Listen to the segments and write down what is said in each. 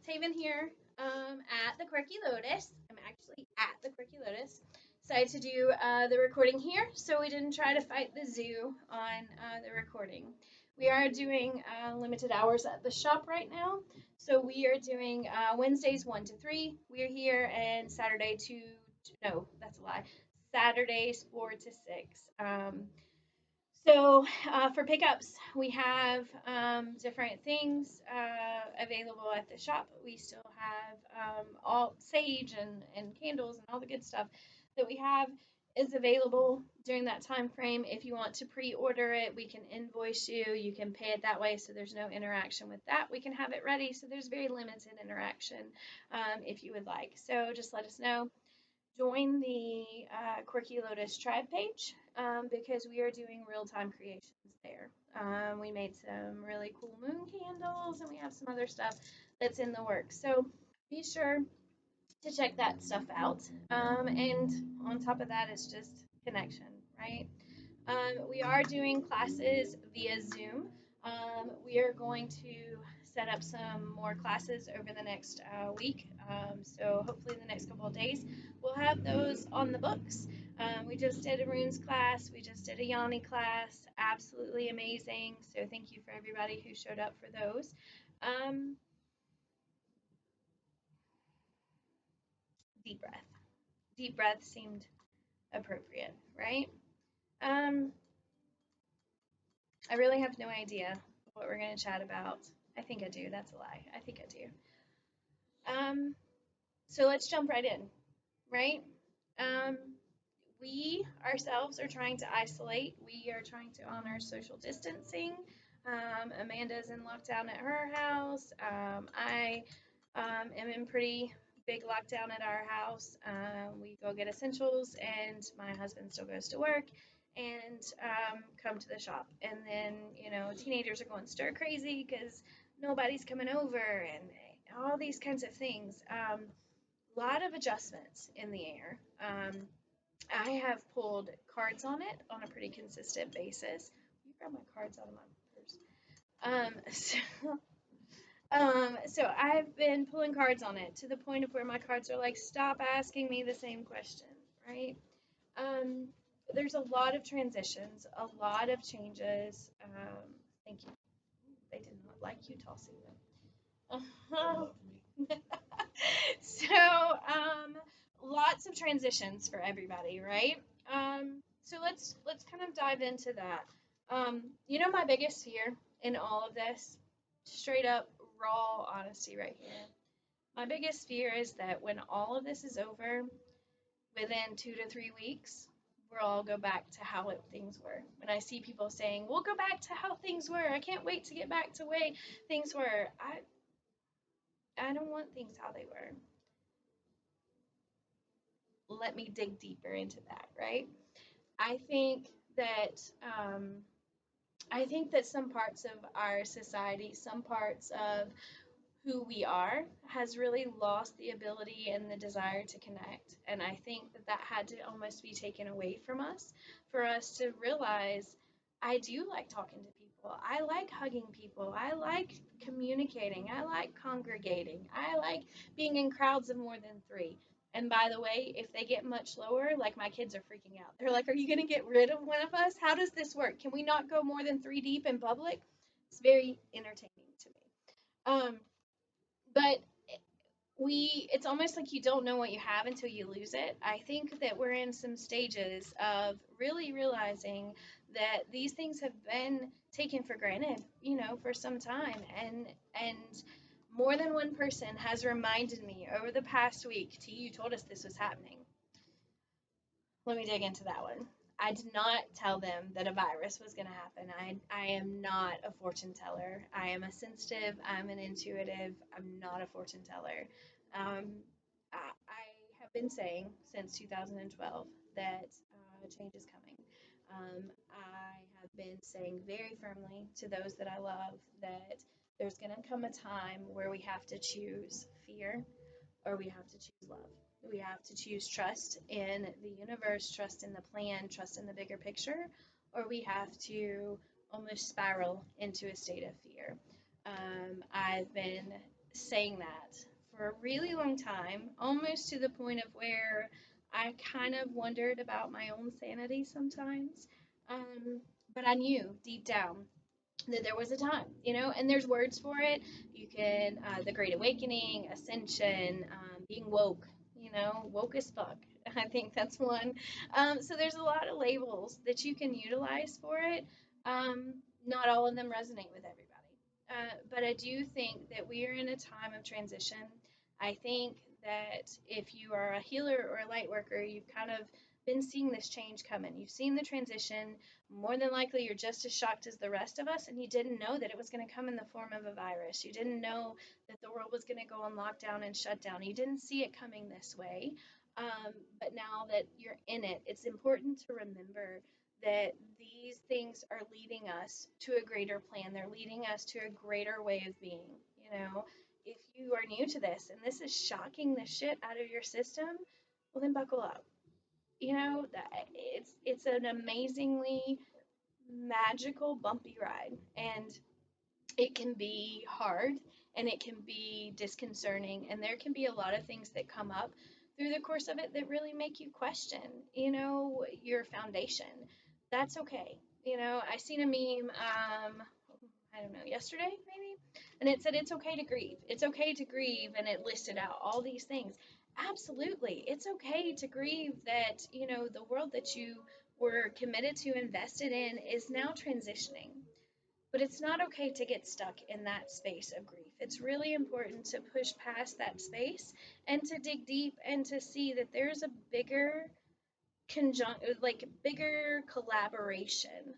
Taven here at the Quirky Lotus. I'm actually at the Quirky Lotus. Decided to do the recording here, so we didn't try to fight the zoo on the recording. We are doing limited hours at the shop right now, so we are doing Wednesdays 1 to 3. We're here, and Saturday 2. No, that's a lie. Saturdays 4 to 6. So for pickups, we have different things available at the shop. We still have all sage and candles and all the good stuff that we have is available during that time frame. If you want to pre-order it, we can invoice you. You can pay it that way, so there's no interaction with that. We can have it ready, so there's very limited interaction if you would like. So just let us know. Join the Quirky Lotus tribe page because we are doing real-time creations there. We made some really cool moon candles and we have some other stuff that's in the works. So be sure to check that stuff out. And on top of that, it's just connection, right? We are doing classes via Zoom. We are going to set up some more classes over the next week. So hopefully in the next couple of days, we'll have those on the books. We just did a runes class. We just did a Yanni class. Absolutely amazing. So thank you for everybody who showed up for those. Deep breath. Deep breath seemed appropriate, right? I really have no idea what we're going to chat about. I think I do. That's a lie. I think I do. So let's jump right in, right? Um, we ourselves are trying to isolate. We are trying to honor social distancing. Amanda's in lockdown at her house. I am in pretty big lockdown at our house. We go get essentials, and my husband still goes to work and come to the shop. And then, teenagers are going stir crazy because nobody's coming over and all these kinds of things. A lot of adjustments in the air. I have pulled cards on it on a pretty consistent basis. You grab my cards out of my purse. So I've been pulling cards on it to the point of where my cards are like, stop asking me the same question, right? There's a lot of transitions, a lot of changes. Thank you. They did not like you tossing them. So, lots of transitions for everybody, right? So let's kind of dive into that. My biggest fear in all of this, straight up raw honesty right here. My biggest fear is that when all of this is over, within 2 to 3 weeks, we'll all go back to how things were. When I see people saying, we'll go back to how things were, I can't wait to get back to the way things were. I don't want things how they were. Let me dig deeper into that, right? I think that some parts of our society, some parts of who we are, has really lost the ability and the desire to connect. And I think that had to almost be taken away from us for us to realize I do like talking to people. I like hugging people. I like communicating. I like congregating. I like being in crowds of more than 3. And by the way, if they get much lower, like my kids are freaking out. They're like, are you going to get rid of one of us? How does this work? Can we not go more than 3 deep in public? It's very entertaining to me. But it's almost like you don't know what you have until you lose it. I think that we're in some stages of really realizing that these things have been taken for granted, for some time. And more than one person has reminded me over the past week, you told us this was happening. Let me dig into that one. I did not tell them that a virus was going to happen. I am not a fortune teller. I am a sensitive. I'm an intuitive. I'm not a fortune teller. I have been saying since 2012 that change is coming. I have been saying very firmly to those that I love that there's going to come a time where we have to choose fear or we have to choose love. We have to choose trust in the universe, trust in the plan, trust in the bigger picture, or we have to almost spiral into a state of fear. I've been saying that for a really long time, almost to the point of where I kind of wondered about my own sanity sometimes. Um, but I knew deep down that there was a time, and there's words for it. You can, the Great Awakening, Ascension, being woke, woke as fuck. I think that's one. So there's a lot of labels that you can utilize for it. Not all of them resonate with everybody. But I do think that we are in a time of transition. I think that if you are a healer or a light worker, you've kind of been seeing this change coming. You've seen the transition. More than likely, you're just as shocked as the rest of us, and you didn't know that it was going to come in the form of a virus. You didn't know that the world was going to go on lockdown and shut down. You didn't see it coming this way. But now that you're in it, it's important to remember that these things are leading us to a greater plan. They're leading us to a greater way of being. If you are new to this and this is shocking the shit out of your system, well, then buckle up. It's an amazingly magical bumpy ride, and it can be hard, and it can be disconcerting, and there can be a lot of things that come up through the course of it that really make you question, your foundation. That's okay. I seen a meme, I don't know, yesterday maybe, and it said it's okay to grieve. It's okay to grieve, and it listed out all these things. Absolutely, it's okay to grieve that the world that you were committed to, invested in, is now transitioning. But it's not okay to get stuck in that space of grief. It's really important to push past that space and to dig deep and to see that there's a bigger collaboration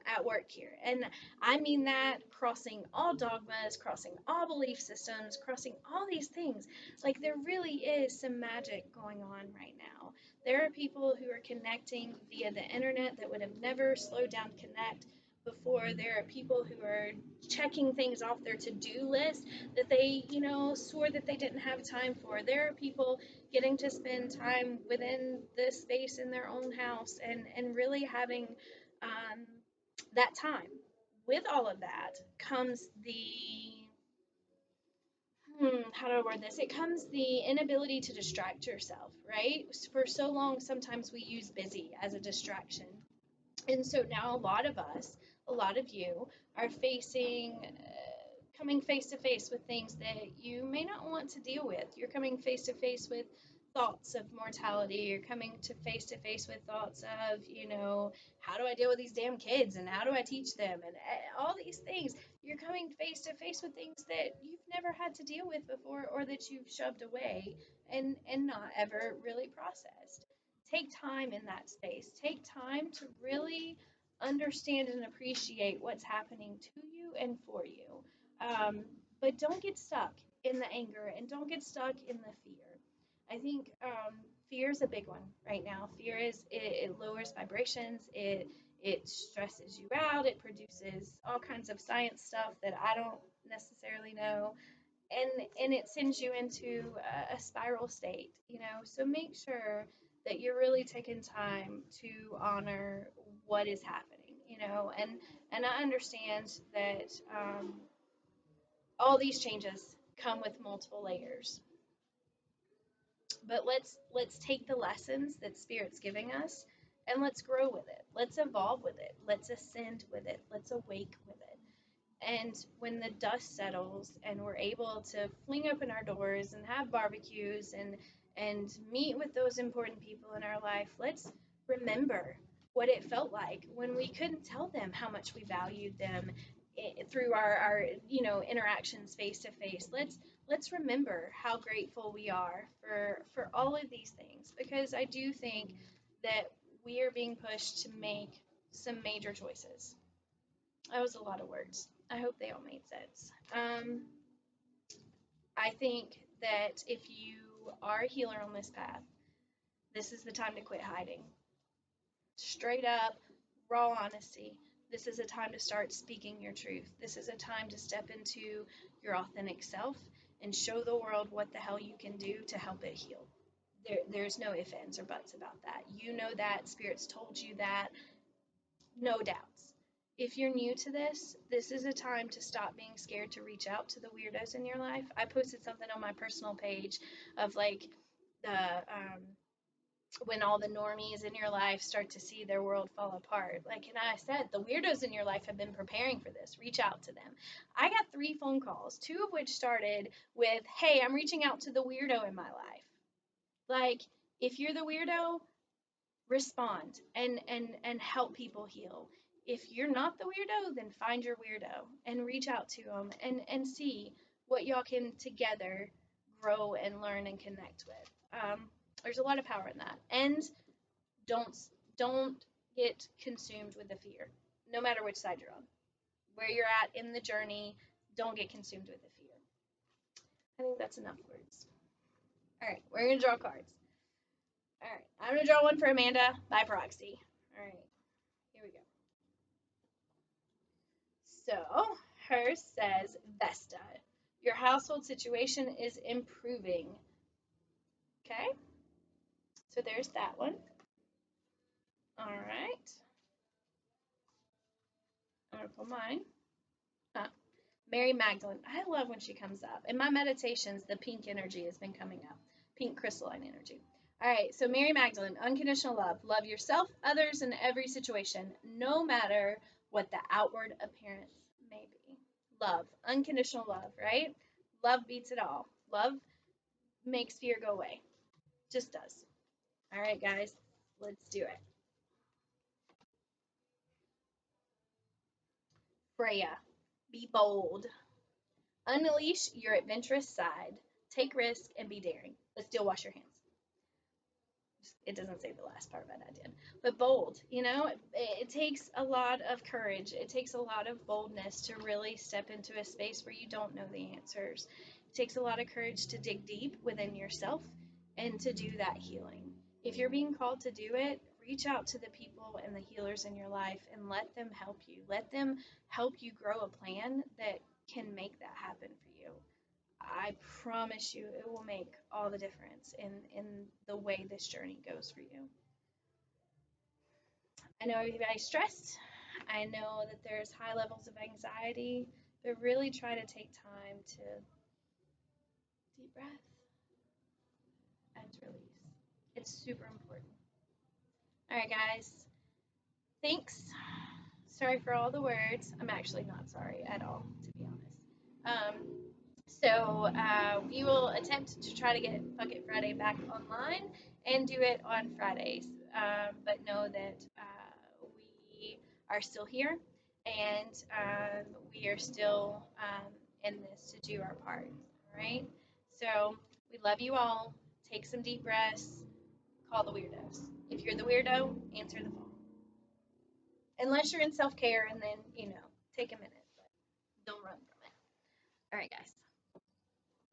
at work here. And I mean that crossing all dogmas, crossing all belief systems, crossing all these things. Like, there really is some magic going on right now. There are people who are connecting via the internet that would have never slowed down to connect before. There are people who are checking things off their to-do list that they, swore that they didn't have time for. There are people getting to spend time within the space in their own house, and really having um, that time. With all of that comes how do I word this? It comes the inability to distract yourself, right? For so long, sometimes we use busy as a distraction. And so now a lot of us, a lot of you, are coming face to face with things that you may not want to deal with. You're coming face to face with thoughts of mortality. You're coming to face with thoughts of, how do I deal with these damn kids, and how do I teach them, and all these things. You're coming face to face with things that you've never had to deal with before, or that you've shoved away and not ever really processed. Take time in that space. Take time to really understand and appreciate what's happening to you and for you. Um, but don't get stuck in the anger, and don't get stuck in the fear. I think fear is a big one right now. Fear it lowers vibrations. It stresses you out. It produces all kinds of science stuff that I don't necessarily know, and it sends you into a spiral state. So make sure that you're really taking time to honor what is happening. And I understand that all these changes come with multiple layers, but let's take the lessons that Spirit's giving us, and let's grow with it. Let's evolve with it. Let's ascend with it. Let's awake with it. And when the dust settles and we're able to fling open our doors and have barbecues and meet with those important people in our life, let's remember what it felt like when we couldn't tell them how much we valued them through our interactions face to face. Let's remember how grateful we are for all of these things, because I do think that we are being pushed to make some major choices. That was a lot of words. I hope they all made sense. I think that if you are a healer on this path, this is the time to quit hiding. Straight up, raw honesty. This is a time to start speaking your truth. This is a time to step into your authentic self and show the world what the hell you can do to help it heal. There's no ifs, ands, or buts about that. You know that. Spirit's told you that. No doubts. if you're new to this, this is a time to stop being scared to reach out to the weirdos in your life. I posted something on my personal page of like the when all the normies in your life start to see their world fall apart. Like, and I said, the weirdos in your life have been preparing for this. Reach out to them. I got 3 phone calls, 2 of which started with, "Hey, I'm reaching out to the weirdo in my life." Like, if you're the weirdo, respond and help people heal. If you're not the weirdo, then find your weirdo and reach out to them and see what y'all can together grow and learn and connect with. There's a lot of power in that. And don't don't get consumed with the fear, no matter which side you're on. Where you're at in the journey, don't get consumed with the fear. I think that's enough words. All right, we're gonna draw cards. All right, I'm gonna draw one for Amanda by proxy. All right, here we go. So hers says, Vesta, your household situation is improving. Okay, so there's that one. All right, I'm gonna pull mine. Mary Magdalene. I love when she comes up. In my meditations, the pink energy has been coming up, pink crystalline energy. All right, so Mary Magdalene, unconditional love. Love yourself, others, in every situation, no matter what the outward appearance may be. Love, unconditional love, right? Love beats it all. Love makes fear go away. Just does. All right, guys, let's do it. Freya, be bold. Unleash your adventurous side. Take risk and be daring, but still wash your hands. It doesn't say the last part, but I did. But bold, it takes a lot of courage. It takes a lot of boldness to really step into a space where you don't know the answers. It takes a lot of courage to dig deep within yourself and to do that healing. If you're being called to do it, reach out to the people and the healers in your life and let them help you. Let them help you grow a plan that can make that happen for you. I promise you it will make all the difference in the way this journey goes for you. I know everybody's stressed. I know that there's high levels of anxiety, but really try to take time to deep breath and release. It's super important. All right, guys. Thanks. Sorry for all the words. I'm actually not sorry at all, to be honest. We will attempt to try to get Bucket Friday back online and do it on Fridays. But know that we are still here and we are still in this to do our part. All right. So we love you all. Take some deep breaths. Call the weirdos. If you're the weirdo, answer the phone. Unless you're in self care, and then take a minute, but don't run from it. All right, guys.